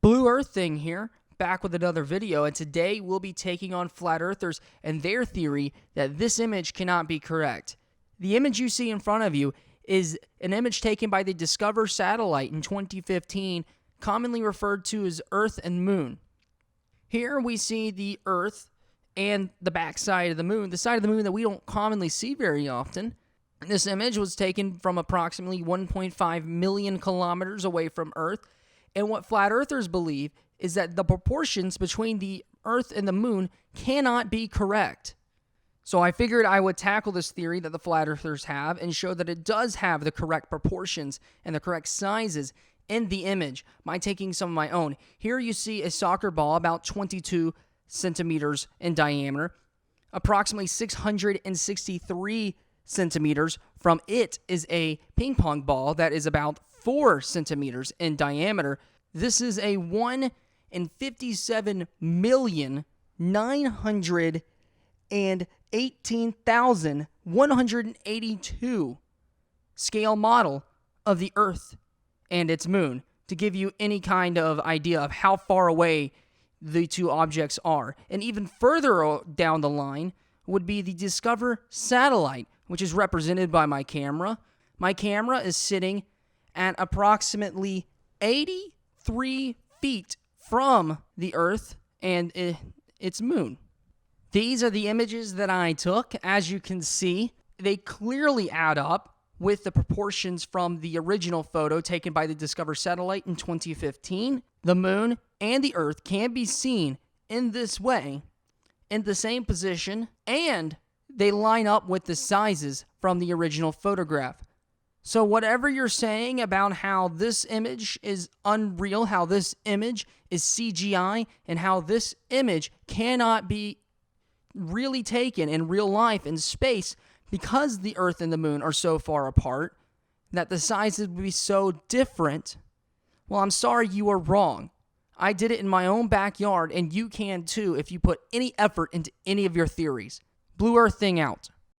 Blue Earth Thing here, back with another video, and today we'll be taking on flat earthers and their theory that this image cannot be correct. The image you see in front of you is an image taken by the DSCOVR Satellite in 2015, commonly referred to as Earth and Moon. Here we see the Earth and the backside of the moon, the side of the moon that we don't commonly see very often. This image was taken from approximately 1.5 million kilometers away from Earth, and what flat earthers believe is that the proportions between the Earth and the moon cannot be correct. So I figured I would tackle this theory that the flat earthers have and show that it does have the correct proportions and the correct sizes in the image by taking some of my own. Here you see a soccer ball about 22 centimeters in diameter. Approximately 663 centimeters from it is a ping pong ball that is about 4 centimeters in diameter. This is a 1 in 57,918,182 scale model of the Earth and its moon, to give you any kind of idea of how far away the two objects are. And even further down the line would be the DSCOVR Satellite, which is represented by my camera. My camera is sitting at approximately 83 feet from the Earth and its moon. These are the images that I took. As you can see, they clearly add up with the proportions from the original photo taken by the DSCOVR Satellite in 2015. The moon and the Earth can be seen in this way, in the same position, and they line up with the sizes from the original photograph. So whatever you're saying about how this image is unreal, how this image is CGI, and how this image cannot be really taken in real life in space because the Earth and the moon are so far apart, that the sizes would be so different, well, I'm sorry, you are wrong. I did it in my own backyard, and you can too if you put any effort into any of your theories. Blue Earth Thing out.